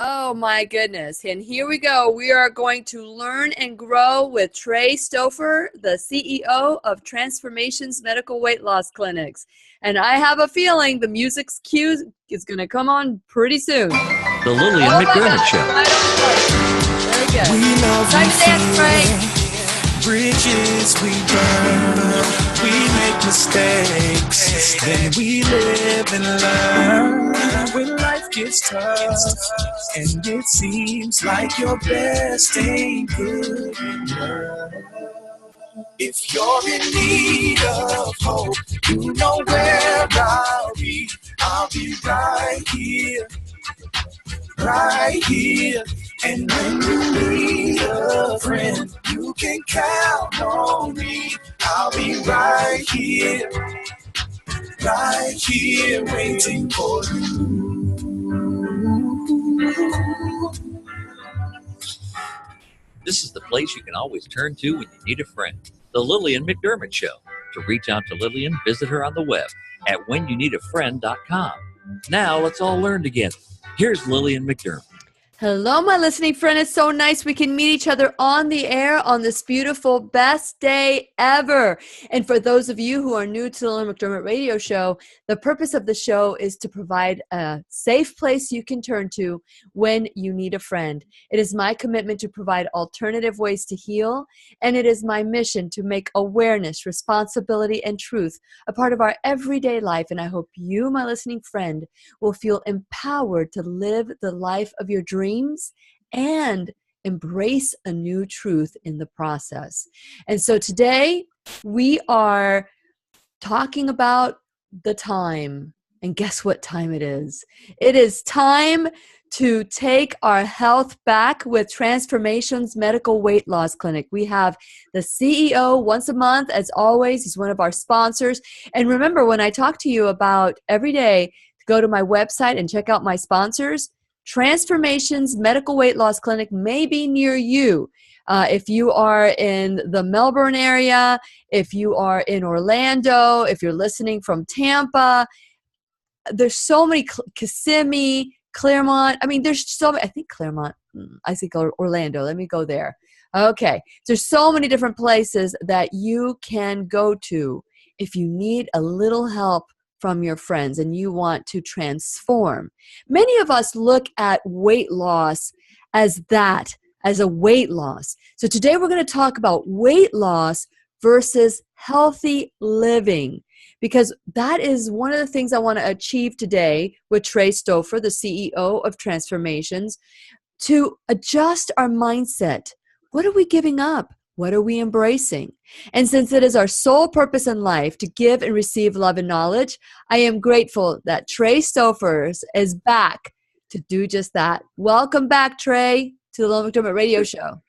Oh my goodness. And here we go. We are going to learn and grow with Trey Stouffer, the CEO of Transformations Medical Weight Loss Clinics. And I have a feeling the music's cue is going to come on pretty soon. The Lillian McDermott Show. Very good. We love Nice dance, Trey. Bridges we burn, we make mistakes, then we live and learn. When life gets tough, and it seems like your best ain't good enough. If you're in need of hope, you know where I'll be. I'll be right here. Right here, and when you need a friend, you can count on me. I'll be right here, waiting for you. This is the place you can always turn to when you need a friend. The Lillian McDermott Show. To reach out to Lillian, visit her on the web at whenyouneedafriend.com. Now let's all learn together. Here's Lillian McDermott. Hello, my listening friend. It's so nice we can meet each other on the air on this beautiful best day ever. And for those of you who are new to the Lillian McDermott radio show, the purpose of the show is to provide a safe place you can turn to when you need a friend. It is my commitment to provide alternative ways to heal, and it is my mission to make awareness, responsibility, and truth a part of our everyday life. And I hope you, my listening friend, will feel empowered to live the life of your dreams and embrace a new truth in the process. And so today we are talking about the time. And guess what time it is? It is time to take our health back with Transformations Medical Weight Loss Clinic. We have the CEO once a month, as always. He's one of our sponsors. And remember, when I talk to you about every day to go to my website and check out my sponsors, Transformations Medical Weight Loss Clinic may be near you. If you are in the Melbourne area, if you are in Orlando, if you're listening from Tampa, there's so many, Kissimmee, Claremont. I mean, there's so many, I think Claremont, I think Orlando. Let me go there. Okay. There's so many different places that you can go to if you need a little help from your friends and you want to transform. Many of us look at weight loss as a weight loss. So today we're going to talk about weight loss versus healthy living, because that is one of the things I want to achieve today with Trey Stouffer, the CEO of Transformations, to adjust our mindset. What are we giving up? What are we embracing? And since it is our sole purpose in life to give and receive love and knowledge, I am grateful that Trey Stouffer is back to do just that. Welcome back, Trey, to the Lillian McDermott Radio Show.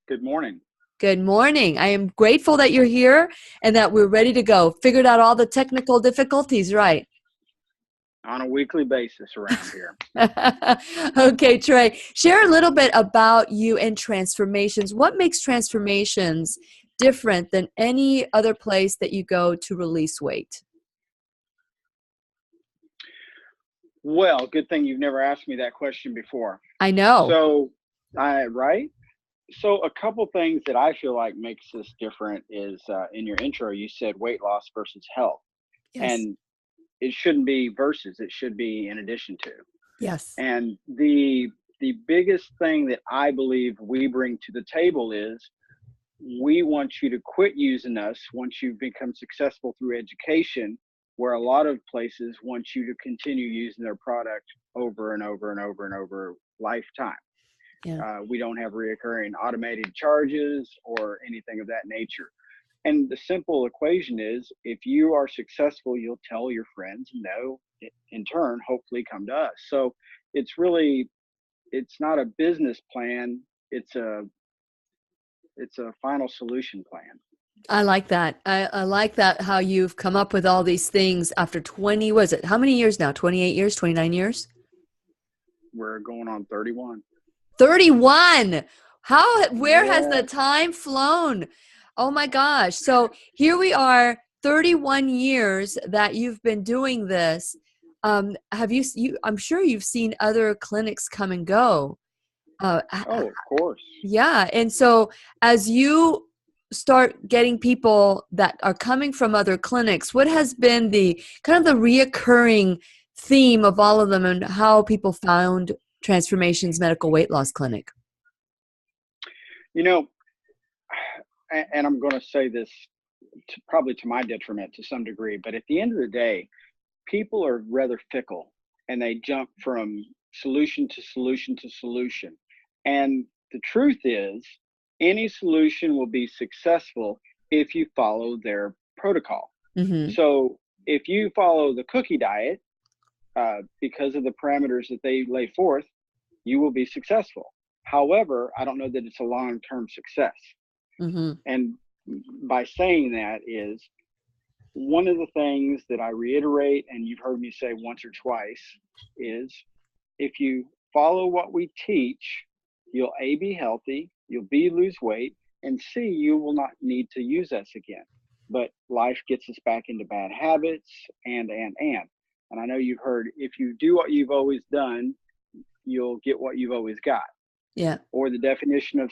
Good morning. Good morning. I am grateful that you're here and that we're ready to go. Figured out all the technical difficulties, right? On a weekly basis around here. Okay, Trey, share a little bit about you and Transformations. What makes Transformations different than any other place that you go to release weight? Well, good thing you've never asked me that question before. I know. So, right? So a couple things that I feel like makes this different is in your intro, you said weight loss versus health. Yes. And it shouldn't be versus, it should be in addition to. Yes. And the biggest thing that I believe we bring to the table is we want you to quit using us once you've become successful through education, where a lot of places want you to continue using their product over and over and over and over lifetime. Yeah. We don't have reoccurring automated charges or anything of that nature. And the simple equation is, if you are successful, you'll tell your friends, and they'll in turn hopefully come to us. So it's not a business plan. It's a final solution plan. I like that. I like that, how you've come up with all these things after 20, was it? How many years now? 28 years, 29 years? We're going on 31. 31. Where has the time flown? Oh my gosh. So here we are, 31 years that you've been doing this. have you, I'm sure you've seen other clinics come and go. Oh, of course. Yeah. And so as you start getting people that are coming from other clinics, what has been the kind of the reoccurring theme of all of them and how people found Transformations Medical Weight Loss Clinic? You know, and I'm going to say this probably to my detriment to some degree, but at the end of the day, people are rather fickle and they jump from solution to solution to solution. And the truth is, any solution will be successful if you follow their protocol. Mm-hmm. So if you follow the cookie diet, because of the parameters that they lay forth, you will be successful. However, I don't know that it's a long-term success. Mm-hmm. And by saying that is, one of the things that I reiterate, and you've heard me say once or twice, is if you follow what we teach, you'll A, be healthy, you'll B, lose weight, and C, you will not need to use us again. But life gets us back into bad habits and. And I know you've heard, if you do what you've always done, you'll get what you've always got. Yeah. Or the definition of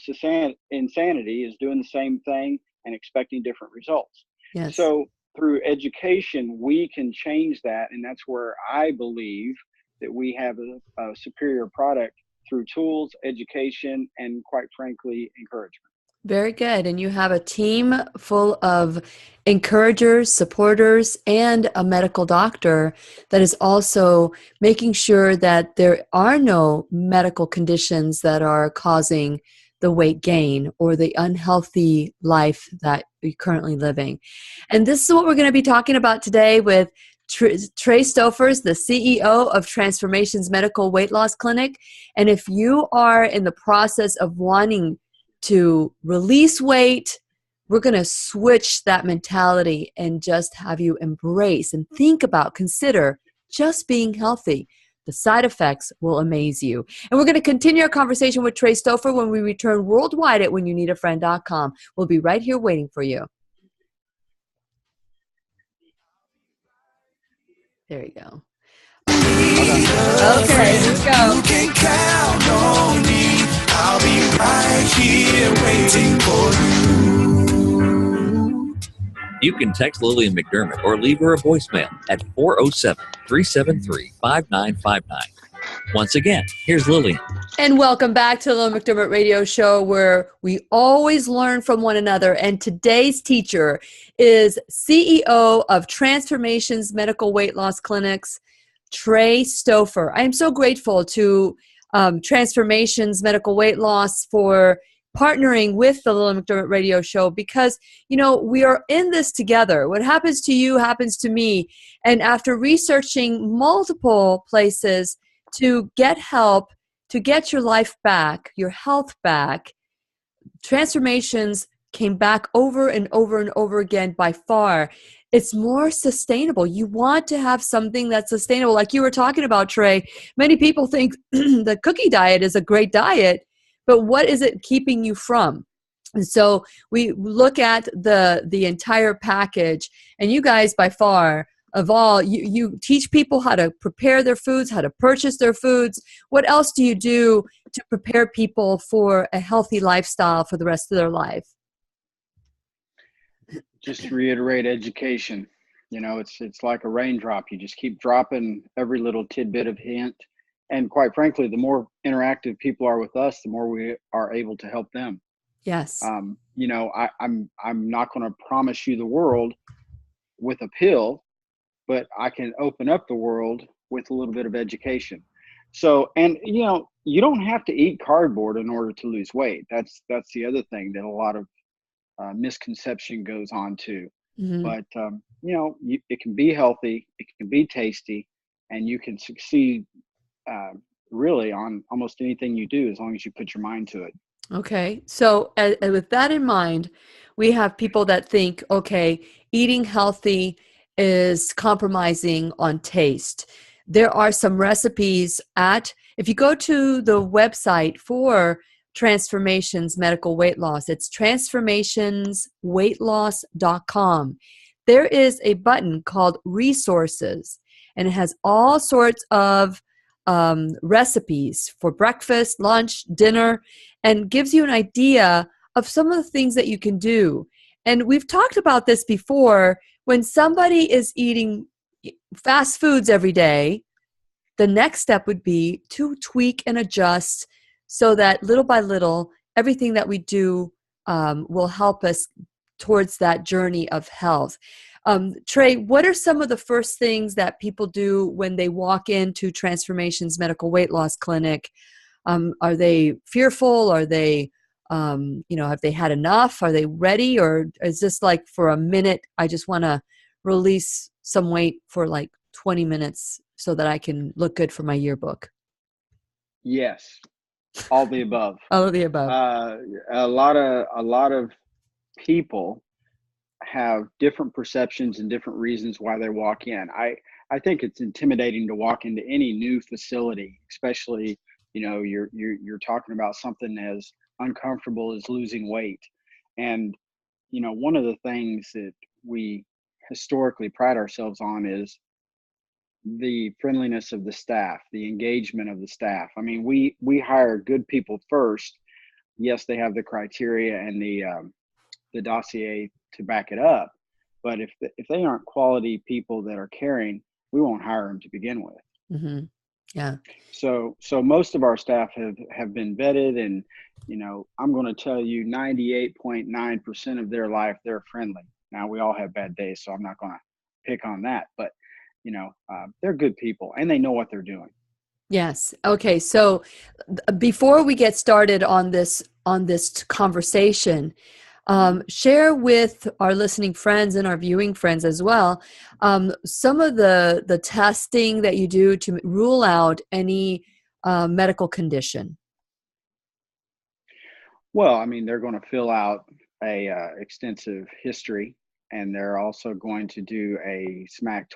insanity is doing the same thing and expecting different results. Yes. So through education, we can change that. And that's where I believe that we have a superior product through tools, education, and quite frankly, encouragement. Very good. And you have a team full of encouragers, supporters, and a medical doctor that is also making sure that there are no medical conditions that are causing the weight gain or the unhealthy life that you're currently living. And this is what we're going to be talking about today with Trey Stouffer, the CEO of Transformations Medical Weight Loss Clinic. And if you are in the process of wanting to release weight, we're going to switch that mentality and just have you embrace and think about, consider just being healthy. The side effects will amaze you. And we're going to continue our conversation with Trey Stouffer when we return worldwide at whenyounneedafriend.com. We'll be right here waiting for you. There you go. Okay, here we go. You can count on me. I'll be right here waiting for you. You can text Lillian McDermott or leave her a voicemail at 407-373-5959. Once again, here's Lillian. And welcome back to the Lillian McDermott Radio Show, where we always learn from one another. And today's teacher is CEO of Transformations Medical Weight Loss Clinics, Trey Stouffer. I am so grateful to Transformations Medical Weight Loss for partnering with the Lillian McDermott Radio Show, because, you know, we are in this together. What happens to you happens to me. And after researching multiple places to get help, to get your life back, your health back, Transformations came back over and over and over again. By far, it's more sustainable. You want to have something that's sustainable. Like you were talking about, Trey, many people think the cookie diet is a great diet, but what is it keeping you from? And so we look at the entire package, and you guys, by far of all, you teach people how to prepare their foods, how to purchase their foods. What else do you do to prepare people for a healthy lifestyle for the rest of their life? Just to reiterate, education. You know, it's like a raindrop. You just keep dropping every little tidbit of hint. And quite frankly, the more interactive people are with us, the more we are able to help them. Yes. You know, I'm not going to promise you the world with a pill, but I can open up the world with a little bit of education. So, and you know, you don't have to eat cardboard in order to lose weight. That's the other thing that a lot of misconception goes on to. Mm-hmm. But you know, it can be healthy, it can be tasty, and you can succeed really on almost anything you do as long as you put your mind to it. Okay. So with that in mind, we have people that think, okay, eating healthy is compromising on taste. There are some recipes if you go to the website for Transformations Medical Weight Loss, it's transformationsweightloss.com. There is a button called resources. and it has all sorts of recipes for breakfast, lunch, dinner, and gives you an idea of some of the things that you can do. And we've talked about this before. When somebody is eating fast foods every day, the next step would be to tweak and adjust so that little by little, everything that we do will help us towards that journey of health. Trey, what are some of the first things that people do when they walk into Transformations Medical Weight Loss Clinic? Are they fearful? Are they, have they had enough? Are they ready? Or is this like for a minute, I just want to release some weight for like 20 minutes so that I can look good for my yearbook? Yes, all the above. All of the above. A lot of people have different perceptions and different reasons why they walk in. I think it's intimidating to walk into any new facility, especially, you're talking about something as uncomfortable as losing weight. And, one of the things that we historically pride ourselves on is the friendliness of the staff, the engagement of the staff. I mean, we hire good people first. Yes, they have the criteria and the dossier to back it up, but if they aren't quality people that are caring, we won't hire them to begin with. Mm-hmm. Yeah. So most of our staff have been vetted, and I'm going to tell you 98.9% of their life they're friendly. Now, we all have bad days, so I'm not going to pick on that, but they're good people and they know what they're doing. Yes. Okay. So before we get started on this conversation, share with our listening friends and our viewing friends as well some of the testing that you do to rule out any medical condition. Well, I mean, they're going to fill out a extensive history, and they're also going to do a SMAC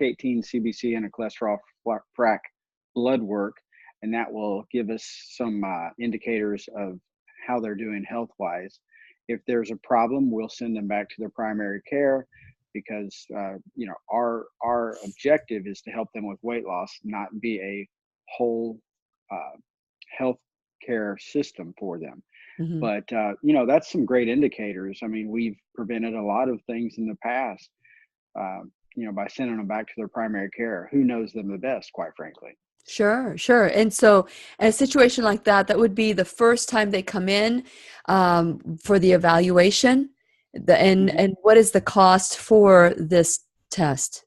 18 CBC and a cholesterol frac blood work, and that will give us some indicators of how they're doing health-wise. If there's a problem, we'll send them back to their primary care, because our objective is to help them with weight loss, not be a whole health care system for them. Mm-hmm. But that's some great indicators. I mean, we've prevented a lot of things in the past, by sending them back to their primary care, who knows them the best, quite frankly. Sure. And so in a situation like that would be the first time they come in for the evaluation. And what is the cost for this test?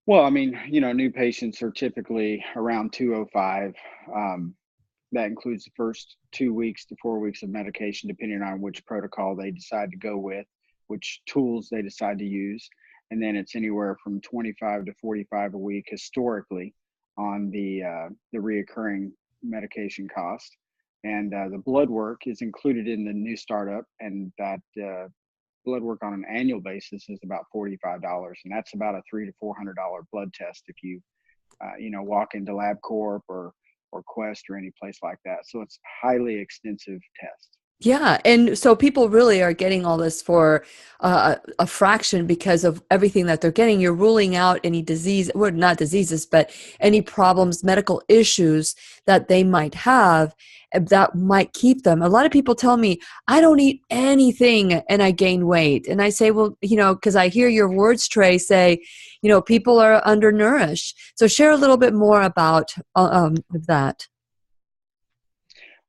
Well, I mean, new patients are typically around $205. That includes the first 2 weeks to 4 weeks of medication, depending on which protocol they decide to go with, which tools they decide to use. And then it's anywhere from 25 to 45 a week historically on the reoccurring medication cost. And the blood work is included in the new startup, and that blood work on an annual basis is about $45, and that's about a $300 to $400 blood test if you walk into LabCorp or Quest or any place like that. So it's highly extensive test. Yeah. And so people really are getting all this for a fraction because of everything that they're getting. You're ruling out any disease, well, not diseases, but any problems, medical issues that they might have that might keep them. A lot of people tell me, I don't eat anything and I gain weight. And I say, well, because I hear your words, Trey, say, people are undernourished. So share a little bit more about that.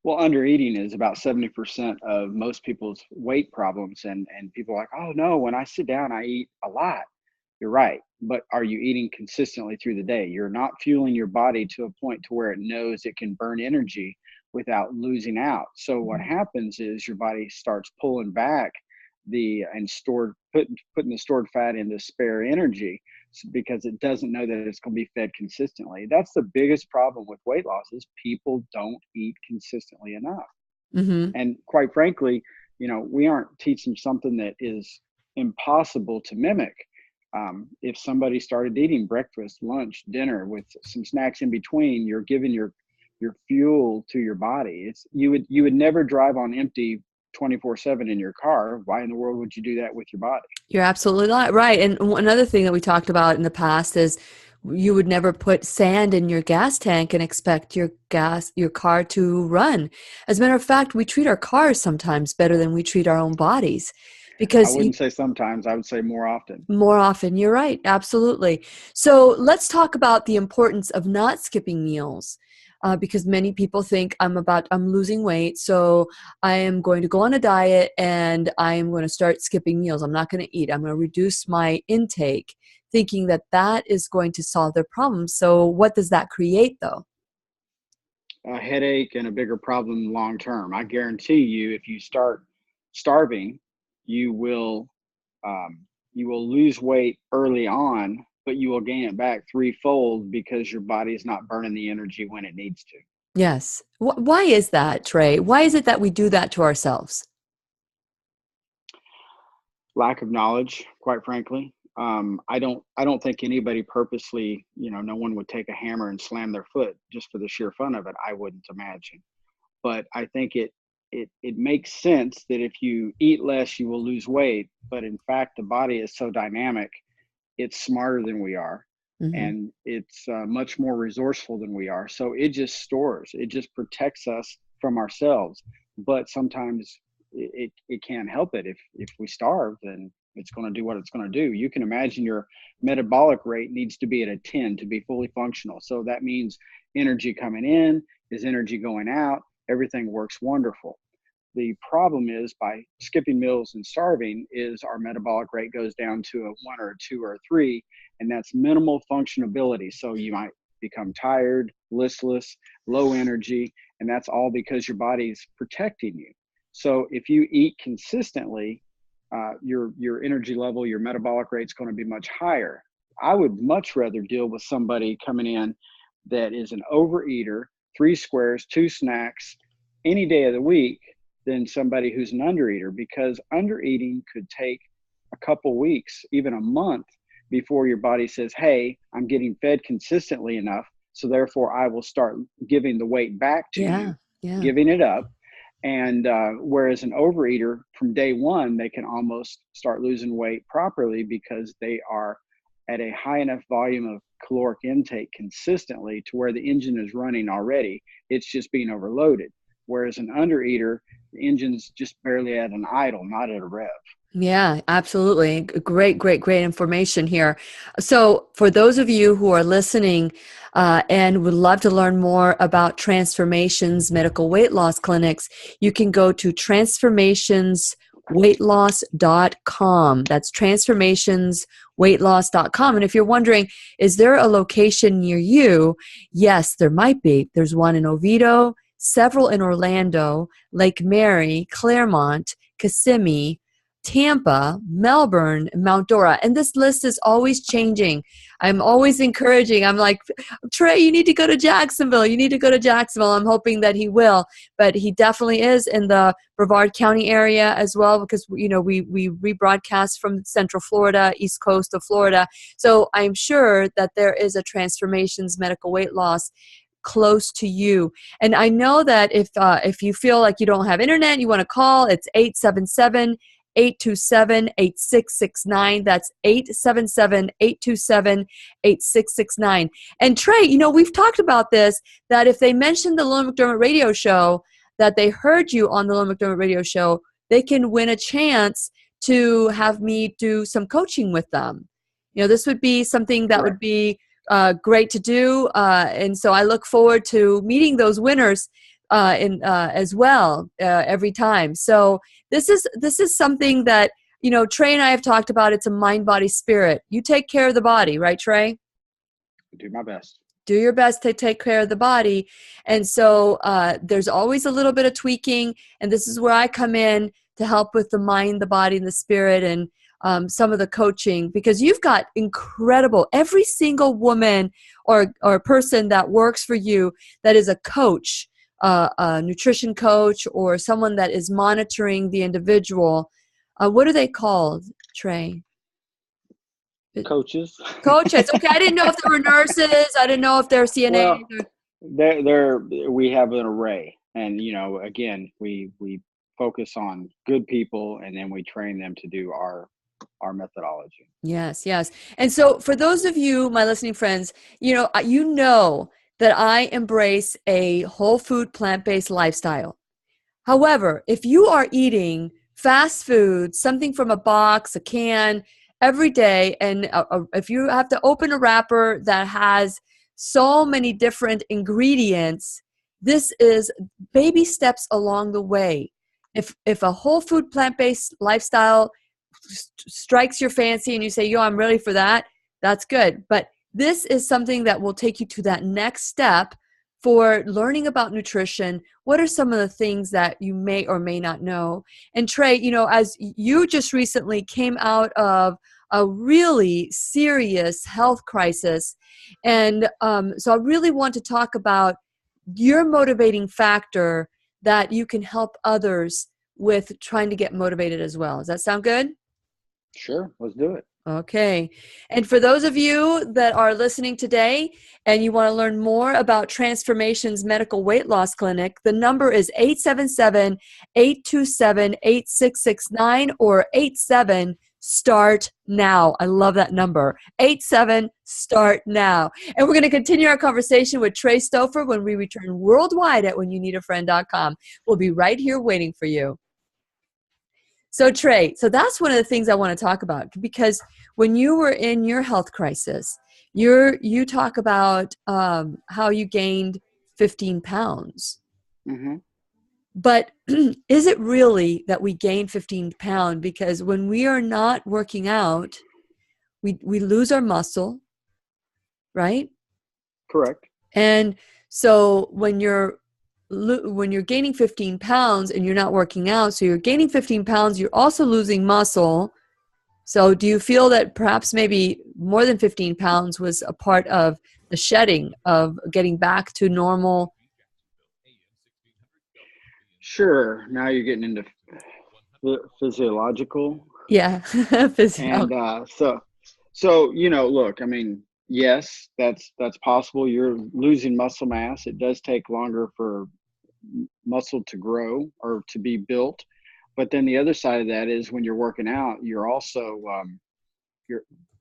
Well, undereating is about 70% of most people's weight problems. And people are like, oh no, when I sit down, I eat a lot. You're right. But are you eating consistently through the day? You're not fueling your body to a point to where it knows it can burn energy without losing out. So what happens is your body starts pulling back putting the stored fat into spare energy, because it doesn't know that it's going to be fed consistently. That's the biggest problem with weight loss, is people don't eat consistently enough. Mm-hmm. And quite frankly, we aren't teaching something that is impossible to mimic. If somebody started eating breakfast, lunch, dinner with some snacks in between, you're giving your fuel to your body. You would never drive on empty 24/7 in your car, why in the world would you do that with your body? You're absolutely right. And another thing that we talked about in the past is you would never put sand in your gas tank and expect your car to run. As a matter of fact, we treat our cars sometimes better than we treat our own bodies I because wouldn't say sometimes, I would say more often. more often, you're right. Absolutely. So let's talk about the importance of not skipping meals. Because many people think I'm losing weight, so I am going to go on a diet and I am going to start skipping meals. I'm not going to eat. I'm going to reduce my intake, thinking that that is going to solve their problem. So what does that create, though? A headache and a bigger problem long term. I guarantee you, if you start starving, you will you will lose weight early on, but you will gain it back threefold because your body is not burning the energy when it needs to. Yes. Why is that, Trey? Why is it that we do that to ourselves? Lack of knowledge, quite frankly. I don't think anybody purposely, no one would take a hammer and slam their foot just for the sheer fun of it. I wouldn't imagine. But I think it makes sense that if you eat less, you will lose weight. But in fact, the body is so dynamic, it's smarter than we are, Hmm. and it's much more resourceful than we are. So it just protects us from ourselves. But sometimes it can't help it. If we starve, then it's going to do what it's going to do. You can imagine your metabolic rate needs to be at a 10 to be fully functional. So that means energy coming in is energy going out. Everything works wonderful. The problem is, by skipping meals and starving, is our metabolic rate goes down to a 1 or a 2 or a 3, and that's minimal functionability. So you might become tired, listless, low energy, and that's all because your body's protecting you. So if you eat consistently, your energy level, your metabolic rate is going to be much higher. I would much rather deal with somebody coming in that is an overeater, 3 squares, 2 snacks, any day of the week, than somebody who's an undereater, because undereating could take a couple weeks, even a month, before your body says, hey, I'm getting fed consistently enough, so therefore I will start giving the weight back to Yeah. you, Yeah. giving it up. And whereas an overeater, from day one, they can almost start losing weight properly because they are at a high enough volume of caloric intake consistently to where the engine is running already. It's just being overloaded. Whereas an undereater, the engine's just barely at an idle, not at a rev. Yeah, absolutely. Great information here. So, for those of you who are listening and would love to learn more about Transformations Medical Weight Loss Clinics, you can go to transformationsweightloss.com. That's transformationsweightloss.com. And if you're wondering, is there a location near you? Yes, there might be. There's one in Oviedo, several in Orlando, Lake Mary, Claremont, Kissimmee, Tampa, Melbourne, Mount Dora. And this list is always changing. I'm always encouraging. I'm like, Trey, you need to go to Jacksonville. You need to go to Jacksonville. I'm hoping that he will, but he definitely is in the Brevard County area as well, because, we rebroadcast from Central Florida, East Coast of Florida. So I'm sure that there is a Transformations Medical Weight Loss close to you. And I know that if you feel like you don't have internet, you want to call, it's 877-827-8669. That's 877-827-8669. And Trey, we've talked about this, that if they mention the Lillian McDermott radio show, that they heard you on the Lillian McDermott radio show, they can win a chance to have me do some coaching with them. This would be something that would be great to do. And so I look forward to meeting those winners as well every time. So this is something that, Trey and I have talked about. It's a mind, body, spirit. You take care of the body, right, Trey? Do my best. Do your best to take care of the body. And so there's always a little bit of tweaking. And this is where I come in to help with the mind, the body, and the spirit, and some of the coaching, because you've got incredible, every single woman or person that works for you that is a coach, a nutrition coach, or someone that is monitoring the individual. What are they called, Trey? Coaches. Coaches. Okay, I didn't know if they were nurses. I didn't know if they're CNAs. Well, we have an array, and again, we focus on good people, and then we train them to do our methodology. Yes, yes. And so for those of you, my listening friends, you know that I embrace a whole food, plant-based lifestyle. However, if you are eating fast food, something from a box, a can, every day, and if you have to open a wrapper that has so many different ingredients, this is baby steps along the way. If a whole food, plant-based lifestyle strikes your fancy and you say, yo, I'm ready for that, that's good. But this is something that will take you to that next step for learning about nutrition. What are some of the things that you may or may not know? And Trey, as you just recently came out of a really serious health crisis, and so I really want to talk about your motivating factor that you can help others with trying to get motivated as well. Does that sound good? Sure, let's do it. Okay. And for those of you that are listening today and you want to learn more about Transformations Medical Weight Loss Clinic, the number is 877-827-8669 or 87-START-NOW. I love that number. 87-START-NOW. And we're going to continue our conversation with Trey Stouffer when we return worldwide at whenyouneedafriend.com. We'll be right here waiting for you. So Trey, that's one of the things I want to talk about, because when you were in your health crisis, you talk about how you gained 15 pounds. Mm-hmm. But is it really that we gain 15 pounds? Because when we are not working out, we lose our muscle, right? Correct. And so when you're gaining 15 pounds and you're not working out, so you're gaining 15 pounds, you're also losing muscle. So do you feel that perhaps maybe more than 15 pounds was a part of the shedding of getting back to normal? Sure. Now you're getting into physiological. Yeah. And look, I mean, yes, that's possible. You're losing muscle mass. It does take longer for muscle to grow or to be built. But then the other side of that is when you're working out, you're also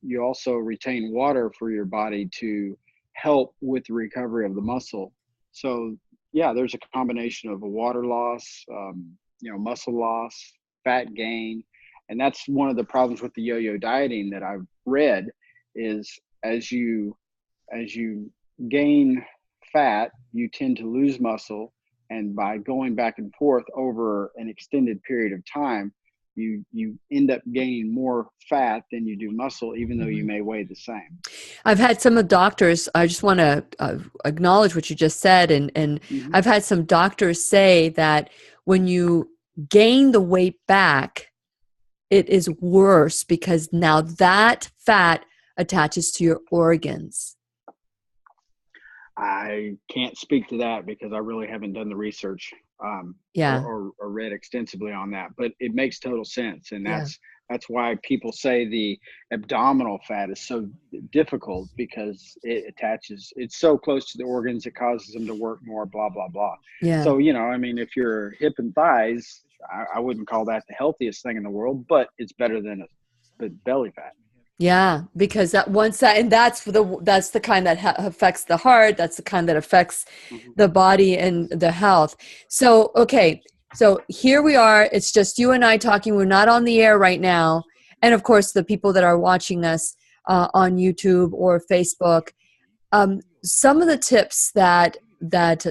you also retain water for your body to help with the recovery of the muscle. So yeah, there's a combination of a water loss, muscle loss, fat gain. And that's one of the problems with the yo-yo dieting that I've read is as you gain fat, you tend to lose muscle. And by going back and forth over an extended period of time, you end up gaining more fat than you do muscle, even though you may weigh the same. I've had some of doctors, I just want to acknowledge what you just said. And Mm-hmm. I've had some doctors say that when you gain the weight back, it is worse because now that fat attaches to your organs. I can't speak to that because I really haven't done the research or read extensively on that, but it makes total sense. And that's why people say the abdominal fat is so difficult, because it attaches, it's so close to the organs, it causes them to work more, blah, blah, blah. Yeah. So, I mean, if your hip and thighs, I wouldn't call that the healthiest thing in the world, but it's better than the belly fat. Yeah, because that's the kind that affects the heart. That's the kind that affects the body and the health. So, okay. So here we are. It's just you and I talking. We're not on the air right now. And of course, the people that are watching us on YouTube or Facebook, some of the tips that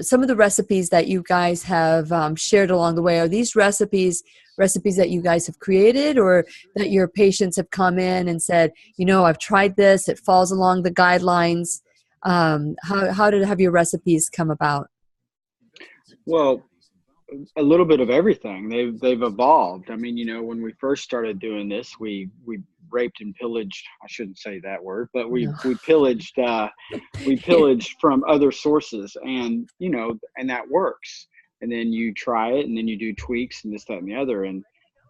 some of the recipes that you guys have shared along the way, are these recipes that you guys have created, or that your patients have come in and said, I've tried this, it falls along the guidelines? How did have your recipes come about? Well, a little bit of everything. They've evolved. I mean, when we first started doing this, we raped and pillaged. I shouldn't say that word, but we pillaged. We pillaged from other sources, and and that works. And then you try it, and then you do tweaks and this, that, and the other. And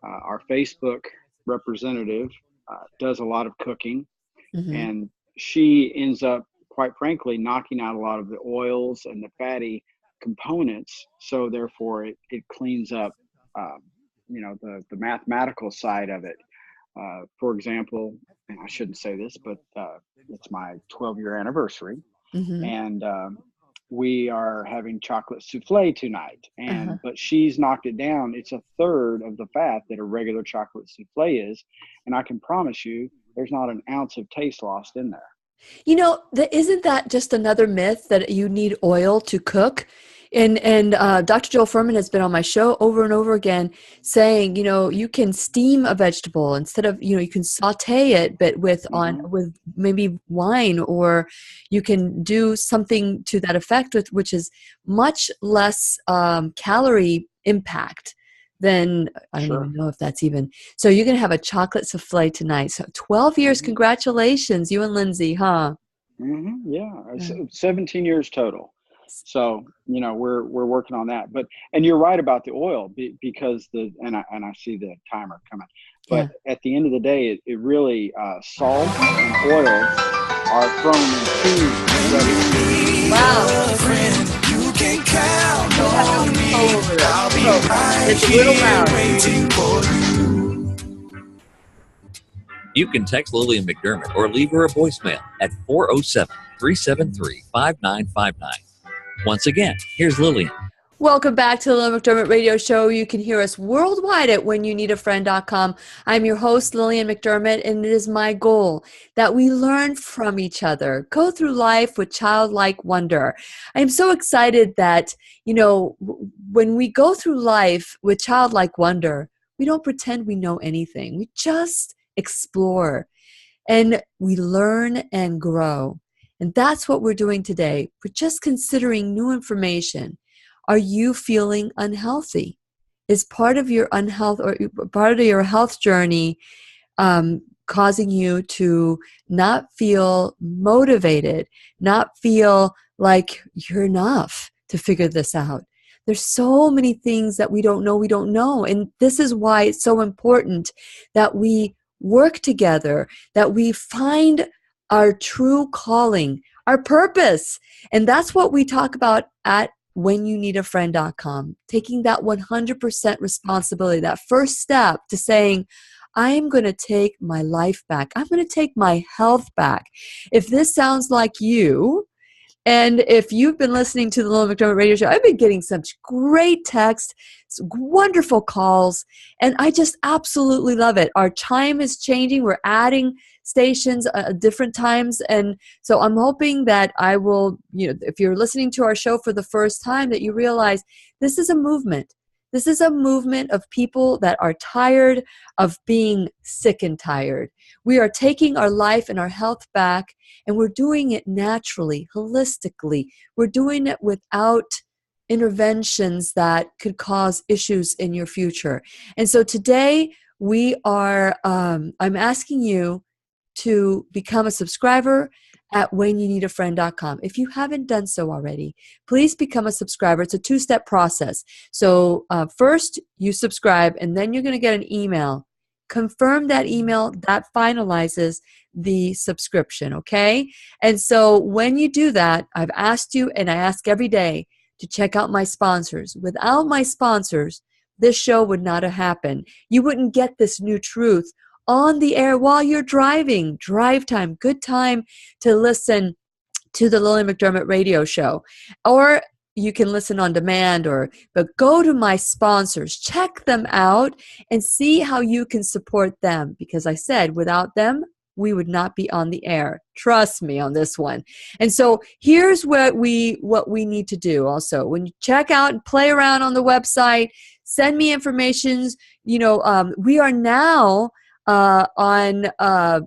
our Facebook representative does a lot of cooking, and she ends up, quite frankly, knocking out a lot of the oils and the fatty components. So therefore, it cleans up the mathematical side of it. For example, and I shouldn't say this, but it's my 12-year anniversary, Mm-hmm. and we are having chocolate souffle tonight. But she's knocked it down. It's a third of the fat that a regular chocolate souffle is, and I can promise you, there's not an ounce of taste lost in there. Isn't that just another myth that you need oil to cook? And Dr. Joel Furman has been on my show over and over again saying, you can steam a vegetable instead of, you can saute it, but with maybe wine, or you can do something to that effect, which is much less calorie impact than, I don't even know if that's even. So you're going to have a chocolate souffle tonight. So 12 years, congratulations, you and Lindsay, huh? Yeah, 17 years total. So, we're working on that, and you're right about the oil because and I see the timer coming, but at the end of the day, it really, salt and oil are thrown in two ready. Wow. You can count on me. I'll be right It's a little here loud. waiting for you. You can text Lillian McDermott or leave her a voicemail at 407-373-5959. Once again, here's Lillian. Welcome back to the Lillian McDermott Radio Show. You can hear us worldwide at whenyouneedafriend.com. I'm your host, Lillian McDermott, and it is my goal that we learn from each other, go through life with childlike wonder. I'm so excited that, when we go through life with childlike wonder, we don't pretend we know anything. We just explore and we learn and grow. And that's what we're doing today. We're just considering new information. Are you feeling unhealthy? Is part of your unhealth or part of your health journey causing you to not feel motivated, not feel like you're enough to figure this out? There's so many things that we don't know. And this is why it's so important that we work together, that we find our true calling, our purpose. And that's what we talk about at whenyouneedafriend.com, taking that 100% responsibility, that first step to saying, I am going to take my life back. I'm going to take my health back. If this sounds like you, and if you've been listening to the Lillian McDermott Radio Show, I've been getting such great texts, wonderful calls, and I just absolutely love it. Our time is changing. We're adding stations at different times, and so I'm hoping that I will, if you're listening to our show for the first time, that you realize this is a movement. This is a movement of people that are tired of being sick and tired. We are taking our life and our health back, and we're doing it naturally, holistically. We're doing it without interventions that could cause issues in your future. And so today we are, I'm asking you to become a subscriber at whenyouneedafriend.com. If you haven't done so already, please become a subscriber. It's a two-step process. So first you subscribe, and then you're going to get an email. Confirm that email. That finalizes the subscription, okay? And so when you do that, I've asked you, and I ask every day, to check out my sponsors. Without my sponsors, this show would not have happened. You wouldn't get this new truth on the air while you're driving. Drive time, good time to listen to the Lillian McDermott Radio Show. Or you can listen on demand, but go to my sponsors, check them out, and see how you can support them. Because I said, without them, we would not be on the air. Trust me on this one. And so here's what we need to do also. When you check out and play around on the website, send me information. We are now I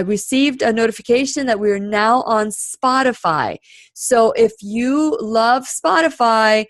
received a notification that we are now on Spotify. So if you love Spotify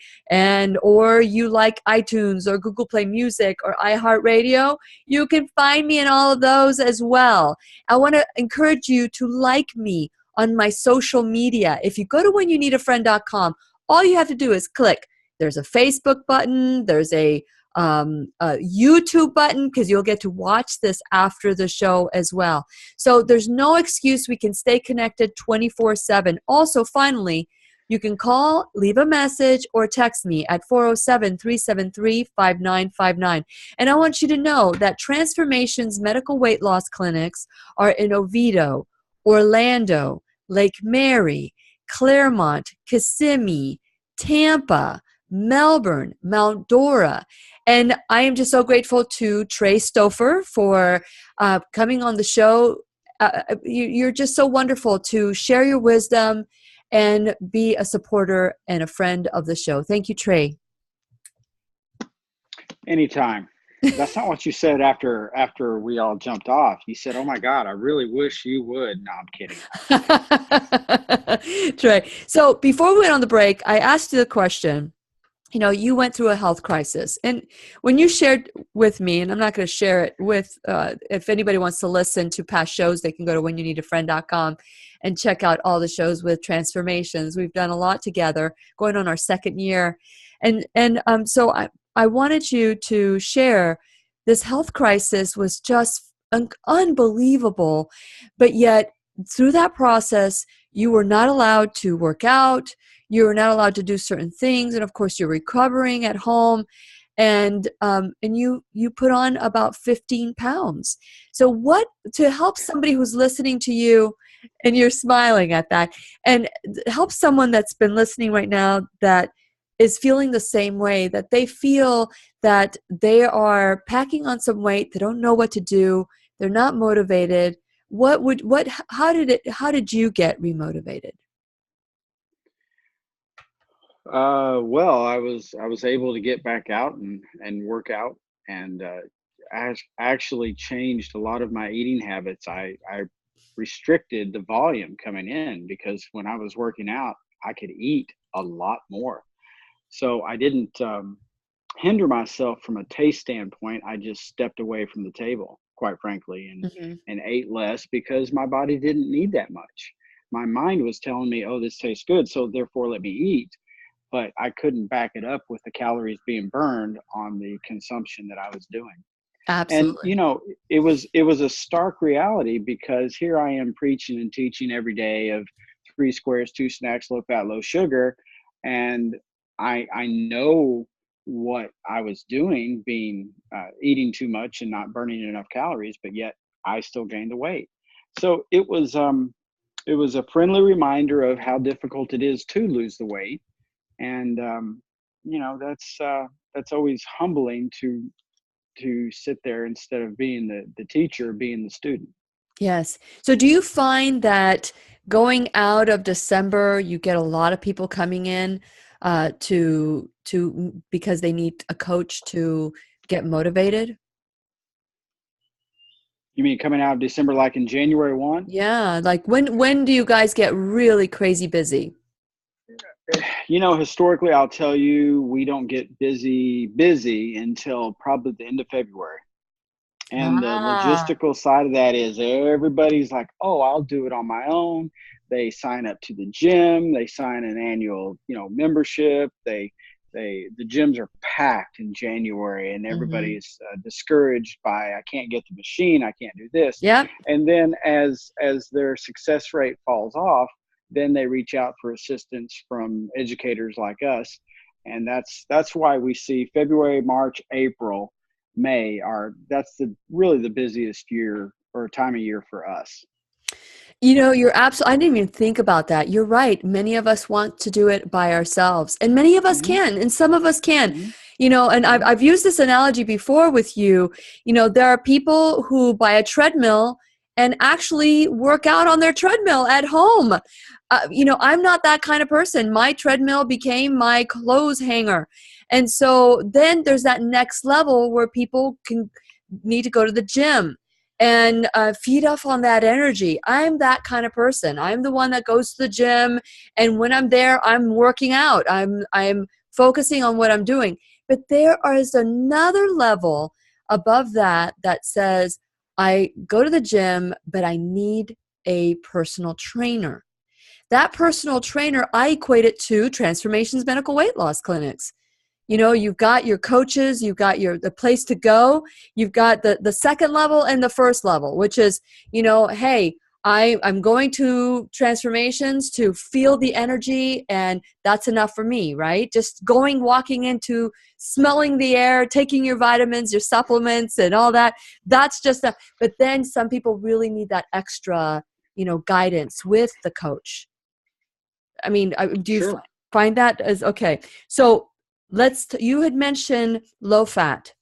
or you like iTunes or Google Play Music or iHeartRadio, you can find me in all of those as well. I want to encourage you to like me on my social media. If you go to whenyouneedafriend.com, all you have to do is click. There's a Facebook button. There's a YouTube button, because you'll get to watch this after the show as well. So there's no excuse. We can stay connected 24/7. Also, finally, You can call, leave a message, or text me at 407-373-5959. And I want you to know that Transformations Medical Weight Loss Clinics are in Oviedo, Orlando, Lake Mary, Claremont, Kissimmee, Tampa, Melbourne, Mount Dora. And I am just so grateful to Trey Stouffer for coming on the show. You're just so wonderful to share your wisdom and be a supporter and a friend of the show. Thank you, Trey. Anytime. That's not what you said after we all jumped off. You said, "Oh my God, I really wish you would." No, I'm kidding. Trey. So before we went on the break, I asked you the question. You know, you went through a health crisis. And when you shared with me, and I'm not going to share it with, if anybody wants to listen to past shows, they can go to whenyouneedafriend.com and check out all the shows with Transformations. We've done a lot together, going on our second year. So I wanted you to share this health crisis was just unbelievable. But yet through that process, you were not allowed to work out. You were not allowed to do certain things. And of course, you're recovering at home. And you put on about 15 pounds. So what, to help somebody who's listening to you, and you're smiling at that, and help someone that's been listening right now that is feeling the same way, that they feel that they are packing on some weight, they don't know what to do, they're not motivated. How did you get remotivated? Well, I was able to get back out and work out, and I actually changed a lot of my eating habits. I restricted the volume coming in, because when I was working out, I could eat a lot more. So I didn't hinder myself from a taste standpoint. I just stepped away from the table, quite frankly, and ate less, because my body didn't need that much. My mind was telling me, "Oh, this tastes good, so therefore let me eat." But I couldn't back it up with the calories being burned on the consumption that I was doing. Absolutely. And, it was a stark reality, because here I am preaching and teaching every day of 3 squares, 2 snacks, low fat, low sugar. And I know what I was doing, being eating too much and not burning enough calories, but yet I still gained the weight. So it was a friendly reminder of how difficult it is to lose the weight. And, that's always humbling to sit there instead of being the teacher, being the student. Yes. So do you find that going out of December, you get a lot of people coming in to because they need a coach to get motivated? You mean coming out of December, like in January 1? Yeah. Like when do you guys get really crazy busy? Historically, I'll tell you, we don't get busy until probably the end of February. And the logistical side of that is everybody's like, "Oh, I'll do it on my own." They sign up to the gym. They sign an annual, membership. The gyms are packed in January, and everybody's discouraged by, "I can't get the machine. I can't do this." Yeah. And then as their success rate falls off, then they reach out for assistance from educators like us. And that's why we see February, March, April, May that's really the busiest year or time of year for us. You're absolutely, I didn't even think about that. You're right. Many of us want to do it by ourselves, and many of us can, and some of us can. And I've used this analogy before with you. There are people who buy a treadmill and actually work out on their treadmill at home. I'm not that kind of person. My treadmill became my clothes hanger. And so then there's that next level where people need to go to the gym and feed off on that energy. I'm that kind of person. I'm the one that goes to the gym, and when I'm there, I'm working out. I'm focusing on what I'm doing. But there is another level above that says, I go to the gym, but I need a personal trainer. That personal trainer, I equate it to Transformations Medical Weight Loss Clinics. You've got your coaches, you've got the place to go, you've got the second level and the first level, which is, hey, I'm going to transformations to feel the energy, and that's enough for me, right? Just walking into smelling the air, taking your vitamins, your supplements, and all that. That's just but then some people really need that extra, guidance with the coach. I mean, do you Sure. find that as okay? So you had mentioned low fat.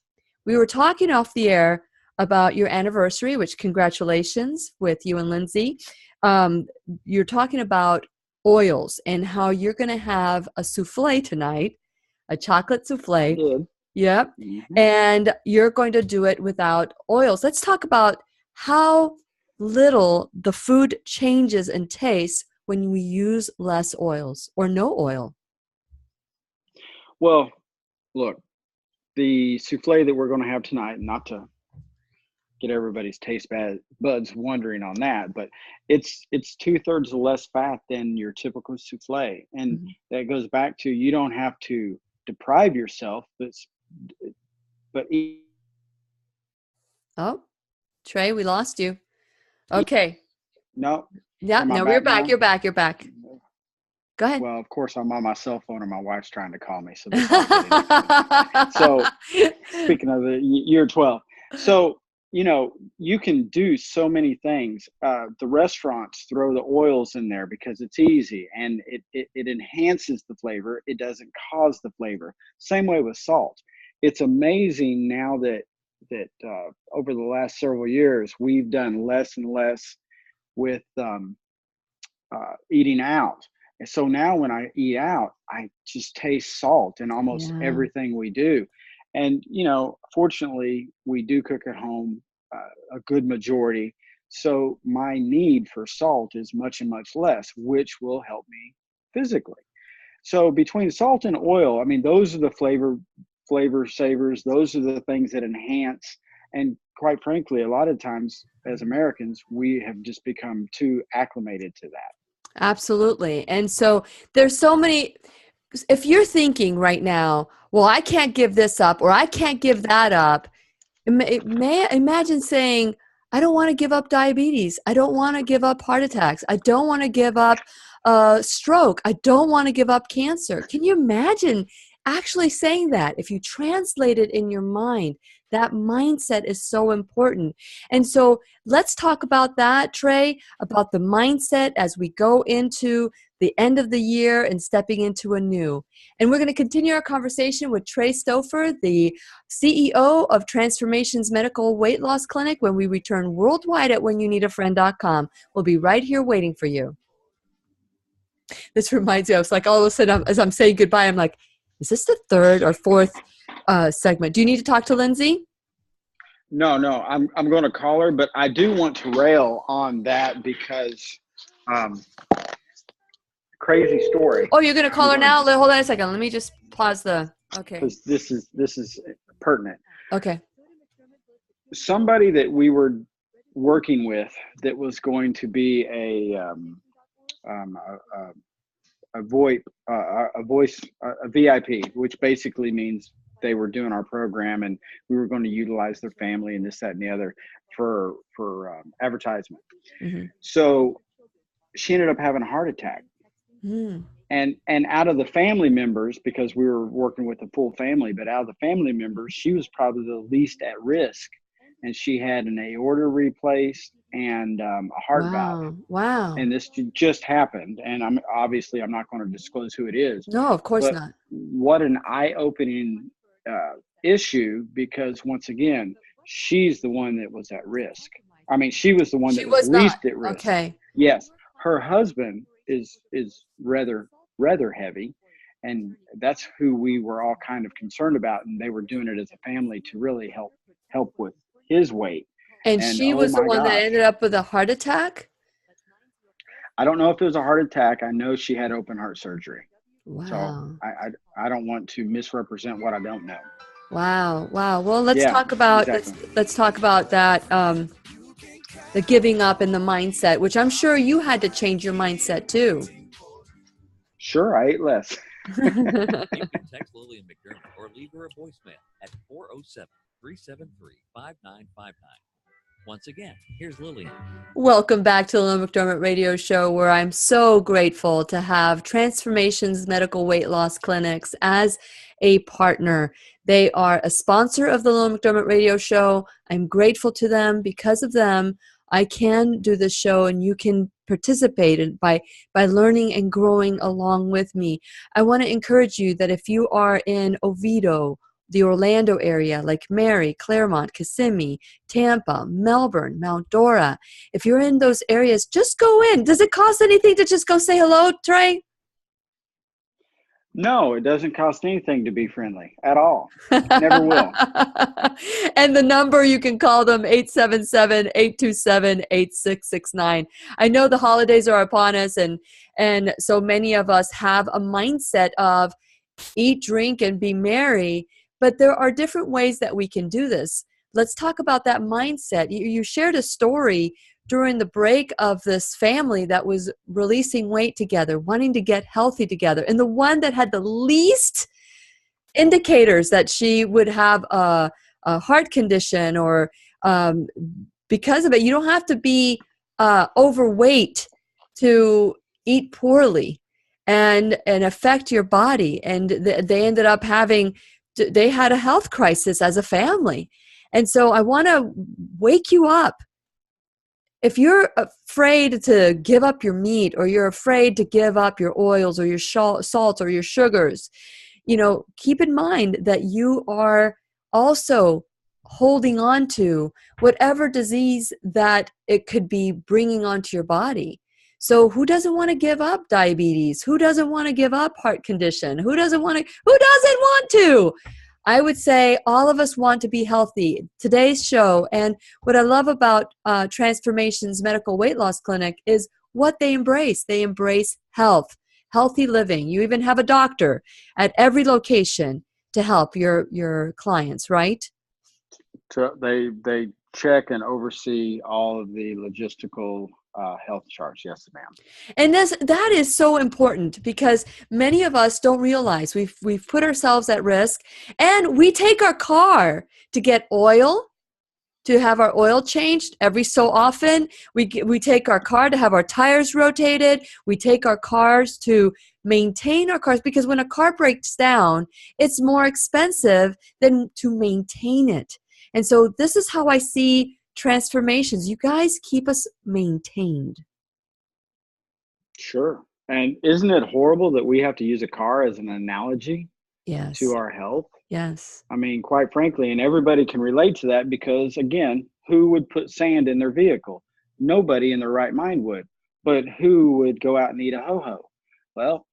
We were talking off the air about your anniversary, which congratulations with you and Lindsay. You're talking about oils and how you're going to have a souffle tonight, a chocolate souffle. I did. Yep. Mm-hmm. And you're going to do it without oils. Let's talk about how little the food changes in taste when we use less oils or no oil. Well, look, the souffle that we're going to have tonight, not to get everybody's taste buds wondering on that, but it's 2/3 less fat than your typical souffle. And that goes back to, you don't have to deprive yourself, but eat. Oh, Trey, we lost you. Okay. No. Yeah, no, we're back. You're back. Go ahead. Well, of course, I'm on my cell phone and my wife's trying to call me. So, so speaking of the year 12, so, you can do so many things. The restaurants throw the oils in there because it's easy and it enhances the flavor. It doesn't cause the flavor. Same way with salt. It's amazing now that over the last several years, we've done less and less with eating out. And so now when I eat out, I just taste salt in almost everything we do. And, fortunately, we do cook at home a good majority. So my need for salt is much and much less, which will help me physically. So between salt and oil, I mean, those are the flavor savers. Those are the things that enhance. And quite frankly, a lot of times as Americans, we have just become too acclimated to that. Absolutely. And so there's so many, if you're thinking right now, well, I can't give this up or I can't give that up. Imagine saying, I don't want to give up diabetes. I don't want to give up heart attacks. I don't want to give up stroke. I don't want to give up cancer. Can you imagine actually saying that? If you translate it in your mind, that mindset is so important. And so let's talk about that, Trey, about the mindset as we go into the end of the year and stepping into a new. And we're going to continue our conversation with Trey Stouffer, the CEO of Transformations Medical Weight Loss Clinic, when we return worldwide at whenyouneedafriend.com. We'll be right here waiting for you. This reminds me, I was like, all of a sudden, as I'm saying goodbye, I'm like, is this the third or fourth segment? Do you need to talk to Lindsay? No, I'm going to call her, but I do want to rail on that because crazy story. Oh, you're going to call her now? Hold on a second. Let me just pause okay. Because this is pertinent. Okay. Somebody that we were working with that was going to be a VIP, which basically means they were doing our program and we were going to utilize their family and this, that, and the other for advertisement. Mm-hmm. So she ended up having a heart attack. Mm. And out of the family members, because we were working with the full family, but out of the family members, she was probably the least at risk. And she had an aorta replaced and a heart valve. Wow. And this just happened. And I'm not going to disclose who it is. No, of course not. What an eye-opening issue, because once again, she's the one that was at risk. I mean, she was the one that was least at risk. Okay. Yes. Her husband is rather heavy. And that's who we were all kind of concerned about. And they were doing it as a family to really help with his weight. And she was the one that ended up with a heart attack? I don't know if it was a heart attack. I know she had open heart surgery. Wow. So I don't want to misrepresent what I don't know. Wow. Well, let's talk about let's talk about that, the giving up and the mindset, which I'm sure you had to change your mindset too. Sure, I ate less. You can text Lillian McDermott or leave her a voicemail at 407-373-5959. Once again, here's Lillian. Welcome back to the Lillian McDermott Radio Show, where I'm so grateful to have Transformations Medical Weight Loss Clinics as a partner. They are a sponsor of the Lillian McDermott Radio Show. I'm grateful to them. Because of them, I can do this show, and you can participate by learning and growing along with me. I want to encourage you that if you are in Oviedo, the Orlando area, like Mary, Claremont, Kissimmee, Tampa, Melbourne, Mount Dora, if you're in those areas, just go in. Does it cost anything to just go say hello, Trey? No, it doesn't cost anything to be friendly at all. Never will. And the number, you can call them 877-827-8669. I know the holidays are upon us, and so many of us have a mindset of eat, drink, and be merry, but there are different ways that we can do this. Let's talk about that mindset. You shared a story during the break of this family that was releasing weight together, wanting to get healthy together. And the one that had the least indicators that she would have a heart condition or because of it. You don't have to be overweight to eat poorly and affect your body. And they ended up they had a health crisis as a family. And so I want to wake you up. If you're afraid to give up your meat, or you're afraid to give up your oils or your salts or your sugars, keep in mind that you are also holding on to whatever disease that it could be bringing onto your body. So who doesn't want to give up diabetes? Who doesn't want to give up heart condition? Who doesn't want to? I would say all of us want to be healthy. Today's show, and what I love about Transformations Medical Weight Loss Clinic is what they embrace. They embrace health, healthy living. You even have a doctor at every location to help your clients, right? So they check and oversee all of the logistical health charts. Yes, ma'am. And that is so important, because many of us don't realize we've put ourselves at risk, and we take our car to get oil, to have our oil changed every so often. We take our car to have our tires rotated. We take our cars to maintain our cars, because when a car breaks down, it's more expensive than to maintain it. And so this is how I see transformations. You guys keep us maintained. Sure. And isn't it horrible that we have to use a car as an analogy to our health? Yes. I mean, quite frankly, and everybody can relate to that, because again, who would put sand in their vehicle? Nobody in their right mind would. But who would go out and eat a ho-ho? Well,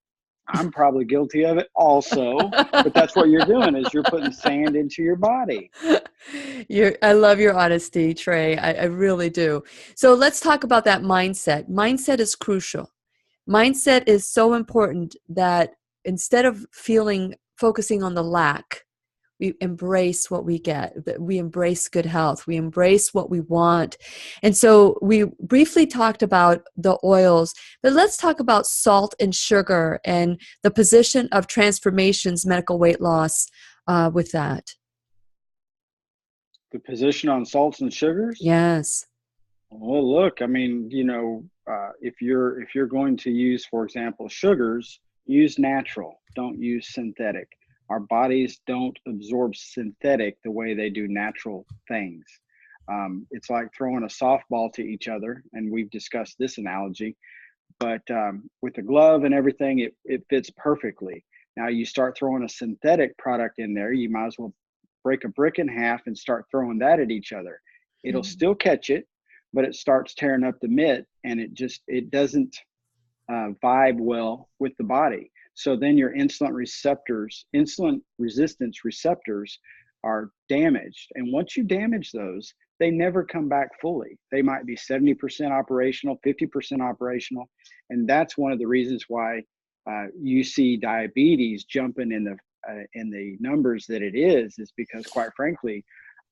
I'm probably guilty of it also, but that's what you're doing, is you're putting sand into your body. I love your honesty, Trey. I really do. So let's talk about that mindset. Mindset is crucial. Mindset is so important, that instead of focusing on the lack, we embrace what we get. We embrace good health. We embrace what we want. And so we briefly talked about the oils, but let's talk about salt and sugar and the position of Transformations Medical Weight Loss with that. The position on salts and sugars? Yes. Well, look, I mean, if you're going to use, for example, sugars, use natural. Don't use synthetic. Our bodies don't absorb synthetic the way they do natural things. It's like throwing a softball to each other, and we've discussed this analogy, but with the glove and everything, it fits perfectly. Now you start throwing a synthetic product in there, you might as well break a brick in half and start throwing that at each other. It'll still catch it, but it starts tearing up the mitt, and it doesn't vibe well with the body. So then your insulin resistance receptors are damaged. And once you damage those, they never come back fully. They might be 70% operational, 50% operational. And that's one of the reasons why you see diabetes jumping in the numbers that it is because, quite frankly,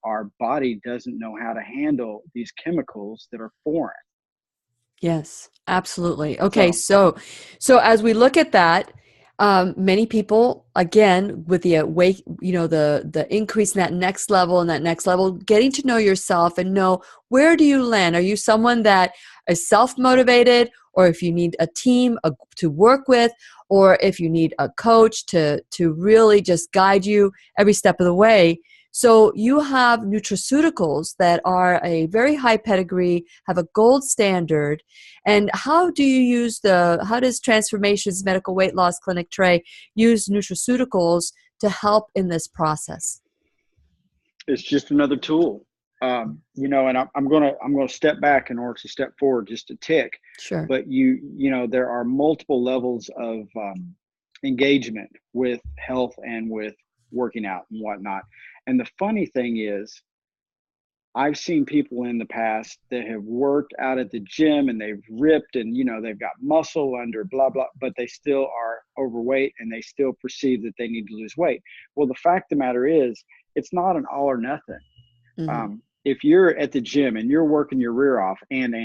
our body doesn't know how to handle these chemicals that are foreign. Yes, absolutely. Okay, so as we look at that, many people, again, with the wake, the increase in that next level and that next level, getting to know yourself and know, where do you land? Are you someone that is self-motivated, or if you need a team to work with, or if you need a coach to really just guide you every step of the way? So you have nutraceuticals that are a very high pedigree, have a gold standard. And how does Transformations Medical Weight Loss Clinic, Trey, use nutraceuticals to help in this process? It's just another tool. And I'm gonna step back in order to step forward just a tick. Sure. But there are multiple levels of engagement with health and with working out and whatnot. And the funny thing is, I've seen people in the past that have worked out at the gym and they've ripped and, they've got muscle under blah, blah, but they still are overweight and they still perceive that they need to lose weight. Well, the fact of the matter is, it's not an all or nothing. Mm-hmm. If you're at the gym and you're working your rear off and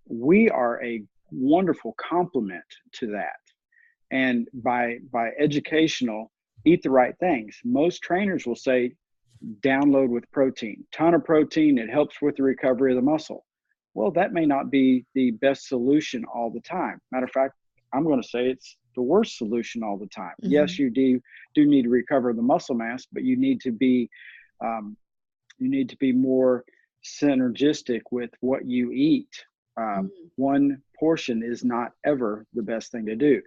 we are a wonderful complement to that. And by educational, eat the right things. Most trainers will say, download with protein, ton of protein. It helps with the recovery of the muscle. Well, that may not be the best solution all the time. Matter of fact, I'm going to say it's the worst solution all the time. Mm-hmm. Yes, you do need to recover the muscle mass, but you need to be more synergistic with what you eat. One portion is not ever the best thing to do.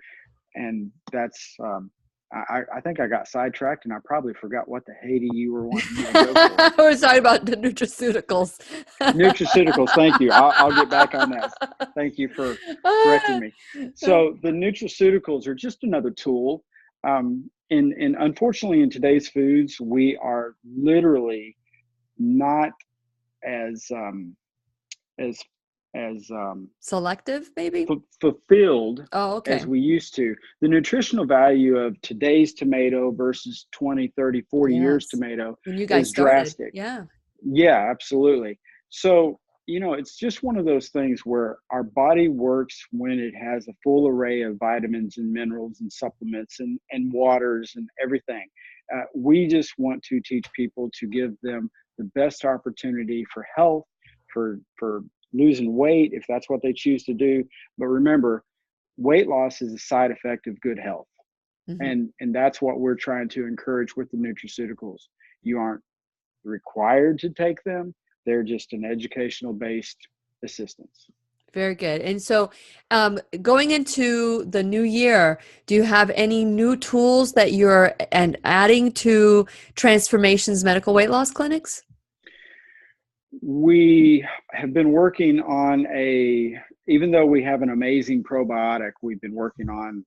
And that's, I think I got sidetracked and I probably forgot what the Haiti you were wanting me to go for. We're talking about the nutraceuticals. Nutraceuticals, thank you. I'll get back on that. Thank you for correcting me. So the nutraceuticals are just another tool. And unfortunately, in today's foods, we are literally not as selective, maybe fulfilled okay. as we used to. The nutritional value of today's tomato versus 20, 30, 40 years tomato when you guys is started. drastic. Yeah, absolutely. So, it's just one of those things where our body works when it has a full array of vitamins and minerals and supplements and waters and everything. We just want to teach people to give them the best opportunity for health, for losing weight, if that's what they choose to do. But remember, weight loss is a side effect of good health. Mm-hmm. And that's what we're trying to encourage with the nutraceuticals. You aren't required to take them. They're just an educational based assistance. Very good. And so going into the new year, do you have any new tools that you're adding to Transformations Medical Weight Loss Clinics? We have been working on even though we have an amazing probiotic, we've been working on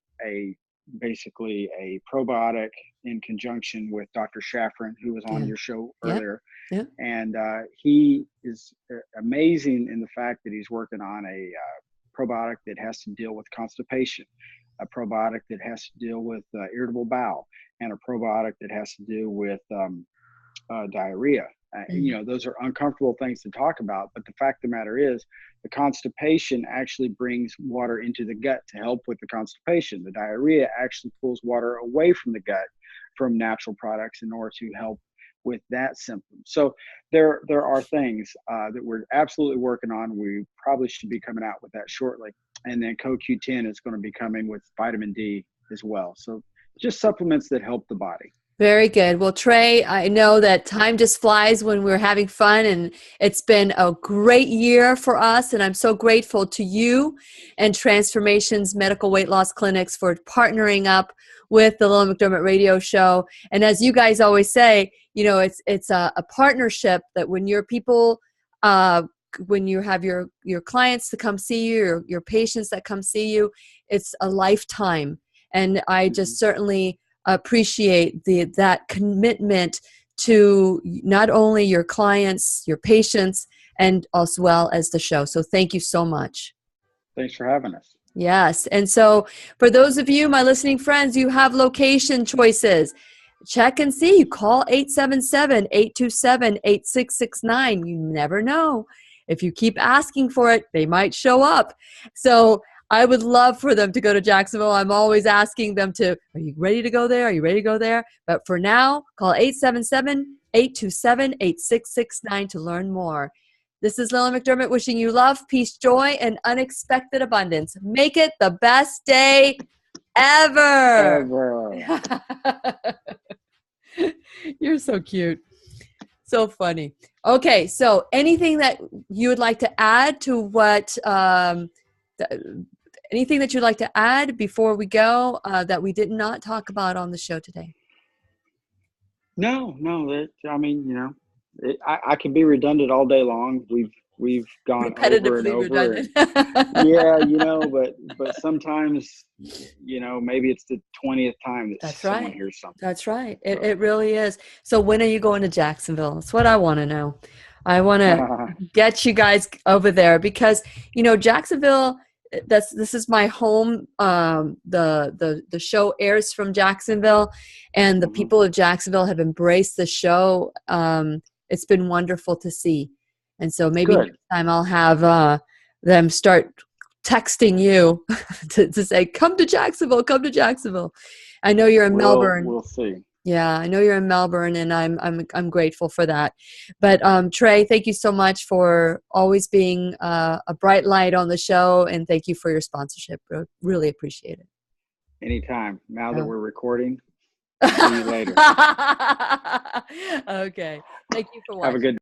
basically a probiotic in conjunction with Dr. Shaffrin, who was on your show earlier. Yeah. And he is amazing in the fact that he's working on a probiotic that has to deal with constipation, a probiotic that has to deal with irritable bowel, and a probiotic that has to do with diarrhea. Those are uncomfortable things to talk about, but the fact of the matter is the constipation actually brings water into the gut to help with the constipation. The diarrhea actually pulls water away from the gut from natural products in order to help with that symptom. So there are things that we're absolutely working on. We probably should be coming out with that shortly. And then CoQ10 is going to be coming with vitamin D as well. So just supplements that help the body. Very good. Well, Trey, I know that time just flies when we're having fun, and it's been a great year for us, and I'm so grateful to you and Transformations Medical Weight Loss Clinics for partnering up with the Lillian McDermott Radio Show. And as you guys always say, it's a partnership that when your people, when you have your clients to come see you, your patients that come see you, it's a lifetime. And I just certainly appreciate that commitment to not only your clients, your patients, and as well as the show. So thank you so much. Thanks for having us. Yes. And so for those of you, my listening friends, you have location choices. Check and see. You call 877-827-8669. You never know. If you keep asking for it, they might show up. So I would love for them to go to Jacksonville. I'm always asking them to, are you ready to go there? Are you ready to go there? But for now, call 877-827-8669 to learn more. This is Lillian McDermott wishing you love, peace, joy, and unexpected abundance. Make it the best day ever. You're so cute. So funny. Okay, so anything that you would like to add to what, anything that you'd like to add before we go that we did not talk about on the show today? No. I mean, I can be redundant all day long. We've gone over and over. Redundant. Yeah, but sometimes, maybe it's the 20th time that someone hears something. That's right. It really is. So when are you going to Jacksonville? That's what I want to know. I want to get you guys over there because, Jacksonville, this is my home. The show airs from Jacksonville, and the people of Jacksonville have embraced the show. It's been wonderful to see. And so maybe next time I'll have them start texting you to say, come to Jacksonville. I know you're in Melbourne. We'll see. Yeah, I know you're in Melbourne, and I'm grateful for that. But Trey, thank you so much for always being a bright light on the show, and thank you for your sponsorship. Really appreciate it. Anytime. Now that we're recording, see you later. Okay. Thank you for watching. Have a good